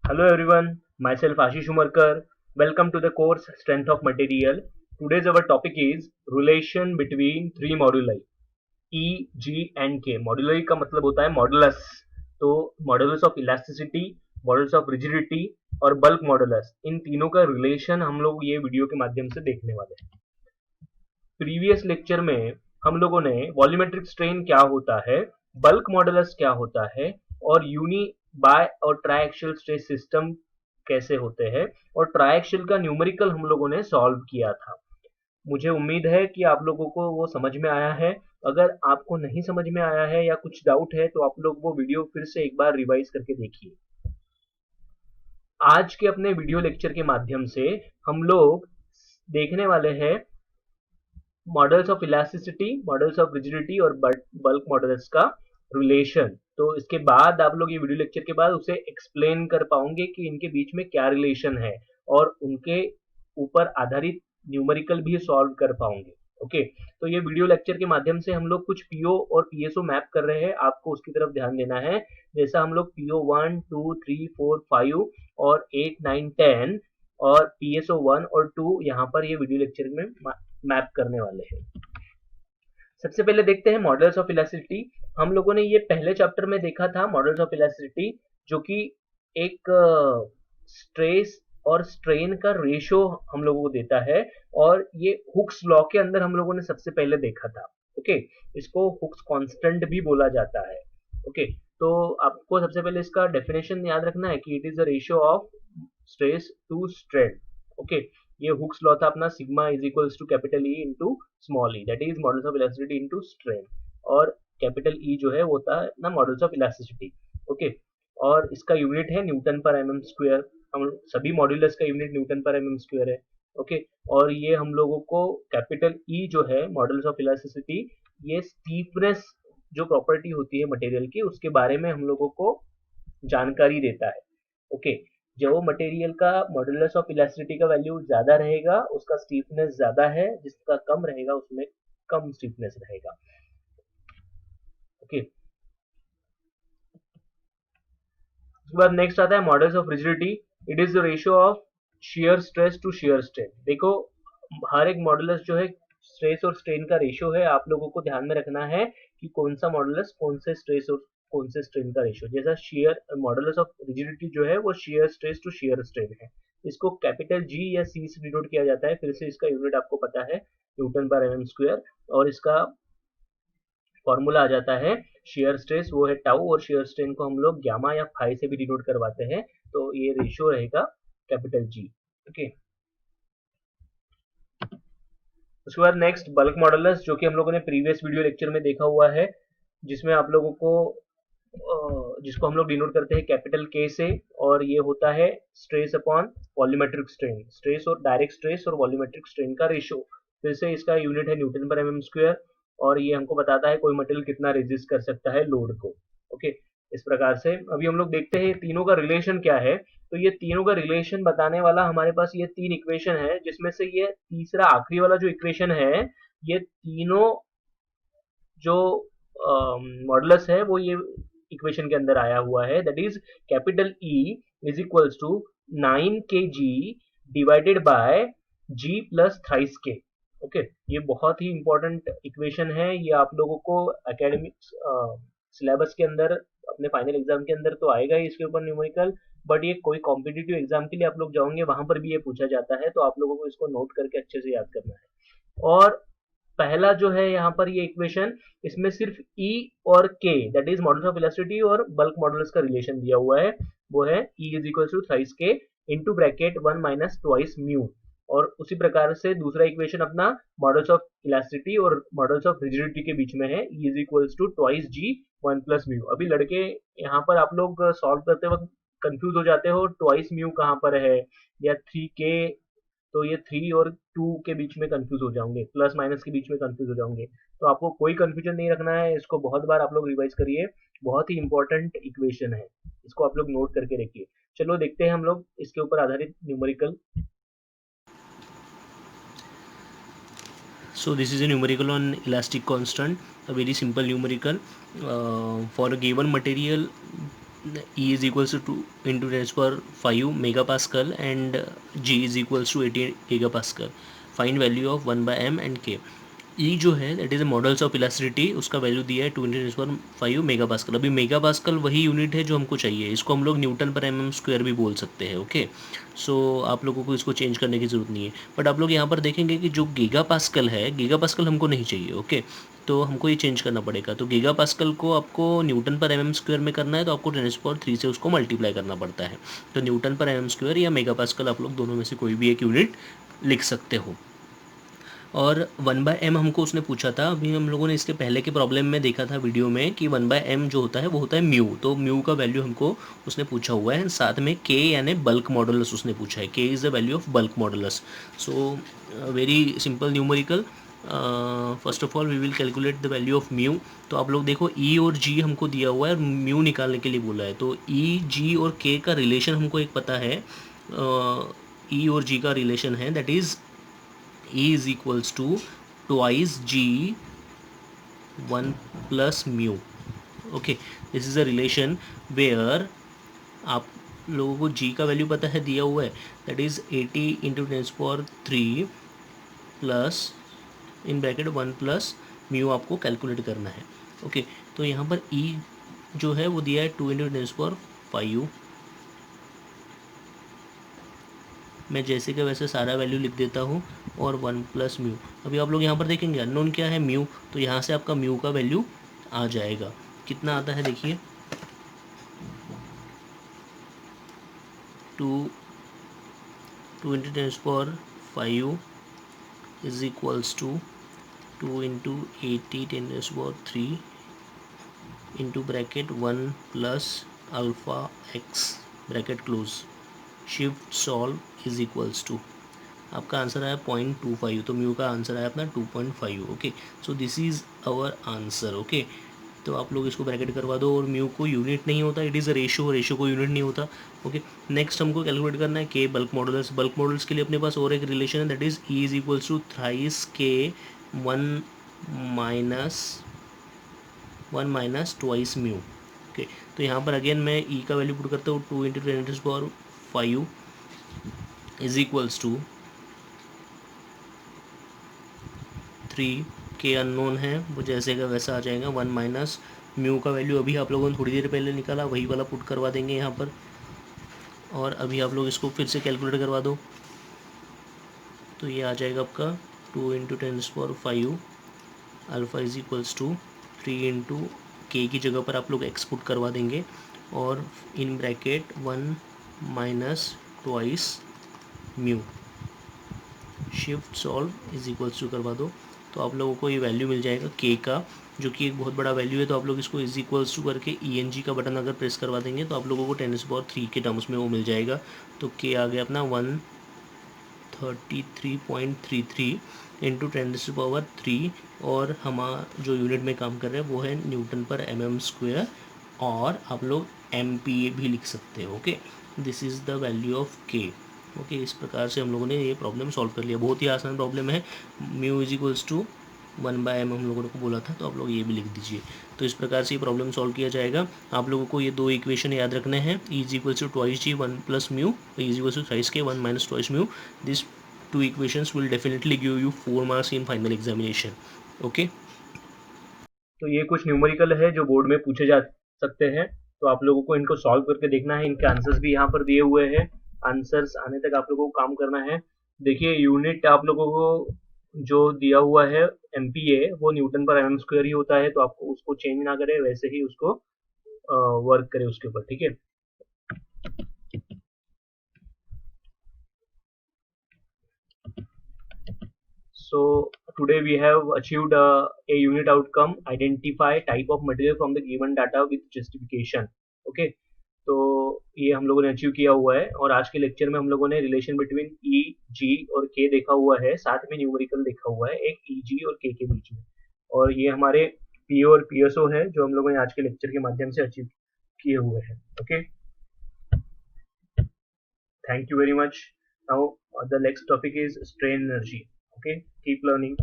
Hello everyone, myself Ashish Umarkar. Welcome to the course Strength of Material. Today's our topic is relation between three moduli E, G and K. Moduli का मतलब होता है modulus. तो modulus of elasticity, modulus of rigidity और bulk modulus, इन तीनों का relation हम लोग ये वीडियो के माध्यम से देखने वाले हैं. प्रीवियस लेक्चर में हम लोगों ने वॉल्यूमेट्रिक स्ट्रेन क्या होता है, बल्क मॉडुलस क्या होता है और यूनी बाय और ट्राइएक्सियल स्ट्रेस सिस्टम कैसे होते हैं और ट्राइएक्सियल का न्यूमेरिकल हम लोगों ने सॉल्व किया था. मुझे उम्मीद है कि आप लोगों को वो समझ में आया है. अगर आपको नहीं समझ में आया है या कुछ डाउट है तो आप लोग वो वीडियो फिर से एक बार रिवाइज करके देखिए. आज के अपने वीडियो लेक्चर के माध्यम से हम लोग देखने वाले हैं models of elasticity, models of rigidity और बल्क मॉडल्स का रिलेशन. तो इसके बाद आप लोग ये वीडियो लेक्चर के बाद उसे एक्सप्लेन कर पाओगे कि इनके बीच में क्या रिलेशन है और उनके ऊपर आधारित न्यूमेरिकल भी सॉल्व कर पाओगे. ओके, तो ये वीडियो लेक्चर के माध्यम से हम लोग कुछ पीओ और पीएसओ मैप कर रहे हैं. आपको उसकी तरफ ध्यान देना है. जैसा हम लोग पीओ 1, 2, 3, 4, 5 और 8, 9, 10 और पीएसओ 1 और 2 यहाँ पर ये वीडियो लेक्चर में मैप करने वाले हैं. सबसे पहले देखते हैं मॉडल्स ऑफ इलास्टिसिटी. हम लोगों ने ये पहले चैप्टर में देखा था मॉडल्स ऑफ इलास्टिसिटी, जो कि एक स्ट्रेस और स्ट्रेन का रेशियो हम लोगों को देता है और ये हुक्स लॉ के अंदर हम लोगों ने सबसे पहले देखा था. ओके, इसको हुक्स कांस्टेंट भी बोला जाता है. ओके, तो आपको सबसे पहले इसका डेफिनेशन याद रखना है कि it is the ratio of stress to strain. Okay, ये हुक्स लॉ था अपना, sigma is equals to capital E into small E, that is modulus of elasticity into strain. और कैपिटल ई जो है वो होता है ना मॉडल्स ऑफ इलास्टिसिटी. ओके, और इसका यूनिट है न्यूटन पर एम एम स्क्वायर. हम सभी मॉड्यूलस का यूनिट न्यूटन पर एम एम स्क्वायर है. ओके, और ये हम लोगों को कैपिटल ई जो है मॉडल्स ऑफ इलास्टिसिटी, ये स्टीफनेस जो प्रॉपर्टी होती है मटेरियल की, उसके बारे में हम लोगों को जानकारी देता है. ओके, जो मटेरियल का मॉडुलस ऑफ इलास्टिसिटी का वैल्यू ज्यादा रहेगा उसका स्टीफनेस ज्यादा है, जिसका कम रहेगा उसमें कम स्टीफनेस रहेगा. ओके, उसके बाद नेक्स्ट आता है modulus of rigidity. It is the ratio of shear stress to shear strain. देखो, हर एक मॉडुलस जो है स्ट्रेस और स्ट्रेन का रेशियो है. आप लोगों को ध्यान में रखना है कि कौन सा मॉडुलस कौन से स्ट्रेस और कौन से स्ट्रेन का रेशियो. जैसा शियर मॉडुलस ऑफ रिजिडिटी जो है वो shear stress to shear strain है. इसको कैपिटल जी या सी से डिनोट किया जाता है. फिर से इसका यूनिट आपको पता है न्यूटन पर एम स्क्वायर, और इसका फॉर्मूला आ जाता है शेयर स्ट्रेस, वो है टाउ, और शेयर स्ट्रेन को हम लोग गामा या फाई से भी डिनोट करवाते हैं. तो ये रेशियो रहेगा कैपिटल जी. ओके, उसके बाद नेक्स्ट बल्क मॉडुलस, जो कि हम लोगों ने प्रीवियस वीडियो लेक्चर में देखा हुआ है, जिसमें आप लोगों को जिसको हम लोग डिनोट करते हैं कैपिटल के से, और ये होता है stress upon volumetric strain. Stress और डायरेक्ट स्ट्रेस और वॉल्यूमेट्रिक स्ट्रेन का रेशियो. फिर से इसका यूनिट है न्यूटन पर एम स्क्वायर, और ये हमको बताता है कोई मटेरियल कितना रेजिस्ट कर सकता है लोड को. ओके, इस प्रकार से अभी हम लोग देखते हैं तीनों का रिलेशन क्या है. तो ये तीनों का रिलेशन बताने वाला हमारे पास ये तीन इक्वेशन है, जिसमें से ये तीसरा आखिरी वाला जो इक्वेशन है, ये तीनों जो मॉडुलस है वो ये इक्वेशन के अंदर आया हुआ है. That is capital E is equals to 9 K G divided by G plus thrice K. Okay, ये बहुत ही इंपॉर्टेंट इक्वेशन है. ये आप लोगों को एकेडमिक्स सिलेबस के अंदर अपने फाइनल एग्जाम के अंदर तो आएगा ही इसके ऊपर न्यूमेरिकल, बट ये कोई कॉम्पिटिटिव एग्जाम के लिए आप लोग जाओगे वहां पर भी ये पूछा जाता है. तो आप लोगों को इसको नोट करके अच्छे से याद करना है. और पहला जो है यहाँ पर ये इक्वेशन, इसमें सिर्फ E और K, that is modulus of elasticity और बल्क मॉडुलस का रिलेशन दिया हुआ है. वो है E is equal to thrice K into bracket 1 minus twice mu. और उसी प्रकार से दूसरा इक्वेशन अपना मॉडल्स ऑफ इलास्टिसिटी और मॉडल्स ऑफ रिजिडिटी के बीच में है, E is equals to twice G 1 plus mu. अभी लड़के यहाँ पर आप लोग सॉल्व करते वक्त कंफ्यूज हो जाते हो, ट्वाइस म्यू कहाँ पर है या 3K, तो ये 3 और 2 के बीच में कंफ्यूज हो जाओगे, प्लस माइनस के बीच में कंफ्यूज हो जाओगे. तो आपको कोई कंफ्यूजन नहीं रखना है, इसको बहुत बार आप लोग रिवाइज करिए. बहुत ही इंपॉर्टेंट इक्वेशन है, इसको आप लोग नोट करके रखिए. चलो देखते हैं हम लोग इसके ऊपर आधारित numerical. So this is a numerical on elastic constant, a very simple numerical. For a given material, E is equals to 2 into 10 power 5 megapascal and G is equals to 80 gigapascal. Find value of 1 by m and k. ई जो है that is models of elasticity, उसका value दिया है 2 × 10⁵ mega pascal. अभी mega pascal वही unit है जो हमको चाहिए, इसको हम लोग न्यूटन पर एम एम स्क्वायर भी बोल सकते हैं। ओके, सो आप लोगों को इसको चेंज करने की ज़रूरत नहीं है। बट आप लोग यहाँ पर देखेंगे कि जो गीगा पास्कल है, गीगा पास्कल हमको नहीं चाहिए। ओके, तो हमको ये चेंज करना पड़ेगा। तो गीगा पास्कल को आपको न्यूटन पर एम एम स्क्वायर में करना है, तो आपको 10⁻³ से उसको मल्टीप्लाई करना पड़ता है। तो न्यूटन पर एम एम स्क्वायर या मेगा पास्कल, आप लोग दोनों में से कोई भी एक यूनिट लिख सकते हो। और 1/m हमको उसने पूछा था। अभी हम लोगों ने इसके पहले के प्रॉब्लम में देखा था वीडियो में कि 1/m जो होता है वो होता है म्यू। तो म्यू का वैल्यू हमको उसने पूछा हुआ है। साथ में k यानी बल्क मॉडुलस उसने पूछा है। k is the value of bulk modulus. So very simple numerical. First of all we will calculate the value of mu. तो आप लोग देखो e और g हमको दिया हुआ है और म्यू निकालने के लिए बोला है। तो e, g और k का रिलेशन हमको एक पता है। e और g का रिलेशन है that is E is equals to twice G 1 plus mu. Okay, this is a relation where आप लोगों को G का वैल्यू पता है, दिया हुआ है, that is 80 × 10⁻³ plus in bracket 1 plus mu आपको कैलकुलेट करना है। ओके, तो यहाँ पर E जो है वो दिया है 2 × 10⁵। मैं जैसे कि वैसे सारा वैल्यू लिख देता हूँ और 1 प्लस म्यू। अभी आप लोग यहाँ पर देखेंगे अननोन क्या है, म्यू। तो यहाँ से आपका म्यू का वैल्यू आ जाएगा। कितना आता है देखिए, 2 × 10⁵ is equals to 2 × 80 10⁻³ into bracket 1 plus alpha X bracket close. Shift solve is equals to, आपका आंसर आया 0.25। तो म्यू का आंसर आया अपना 2.5। Okay, so this is our answer. Okay, तो आप लोग इसको ब्रैकेट करवा दो। और म्यू को यूनिट नहीं होता, it is a ratio, ratio को यूनिट नहीं होता। ओके, नेक्स्ट हमको कैलकुलेट करना है के बल्क मॉडुलस। बल्क मॉडुलस के लिए अपने पास और एक रिलेशन है that is E is equals to thrice K 1 minus twice mu. Okay, तो यहाँ पर अगेन मैं ई का वैल्यू पुट करता हूँ 2 × 10⁵ इज इक्वल्स टू 3 के अननोन है, वो जैसे का वैसा आ जाएगा। 1 माइनस म्यू का वैल्यू अभी आप लोगों ने थोड़ी देर पहले निकाला, वही वाला पुट करवा देंगे यहाँ पर। और अभी आप लोग इसको फिर से कैलकुलेट करवा दो, तो ये आ जाएगा आपका 2 × 10⁵ अल्फ़ा इज इक्वल्स टू 3 × के की जगह पर आप लोग एक्स पुट करवा देंगे और in bracket 1 minus twice mu. Shift solve is equals to करवा दो, तो आप लोगों को ये वैल्यू मिल जाएगा के का, जो कि एक बहुत बड़ा वैल्यू है। तो आप लोग इसको इज इक्वल्स टू करके ENG का बटन अगर प्रेस करवा देंगे तो आप लोगों को 10⁻³ के टर्म्स में वो मिल जाएगा। तो के आ गया अपना 133.33 इंटू 10⁻³ और हम जो यूनिट में काम कर रहे हैं वो है न्यूटन पर mm स्क्वायर, और आप लोग MPa भी लिख सकते हो। Okay, this is the value of के। ओके, इस प्रकार से हम लोगों ने ये प्रॉब्लम सॉल्व कर लिया। बहुत ही आसान प्रॉब्लम है। Mu is equals to 1/m हम लोगों को बोला था, तो आप लोग ये भी लिख दीजिए। तो इस प्रकार से ये प्रॉब्लम सॉल्व किया जाएगा। आप लोगों को ये दो इक्वेशन याद रखने हैं, E is equals to twice G 1 plus mu, E is equals to thrice K 1 minus twice mu. This two equations will definitely give you 4 marks in final examination. Okay, तो ये कुछ न्यूमेरिकल है जो board में पूछे जा सकते हैं, तो आप लोगों को इनको सॉल्व करके देखना है। इनके आंसर्स भी यहाँ पर दिए हुए हैं, आंसर्स आने तक आप लोगों को काम करना है। देखिए यूनिट आप लोगों को जो दिया हुआ है MPa, वो न्यूटन पर mm स्क्वायर ही होता है, तो आपको उसको चेंज ना करें, वैसे ही उसको वर्क करें उसके ऊपर, ठीक है। So today we have achieved a unit outcome, identify type of material from the given data with justification. Okay, तो ये हम लोगों ने अचीव किया हुआ है। और आज के लेक्चर में हम लोगों ने रिलेशन बिटवीन ई, जी और के देखा हुआ है, साथ में न्यूमेरिकल देखा हुआ है एक ई, जी और के बीच में। और ये हमारे पीओ और पीएसओ है जो हम लोगों ने आज के लेक्चर के माध्यम से अचीव किए हुए हैं। Okay, thank you very much. Now the next topic is strain energy. Okay, keep learning.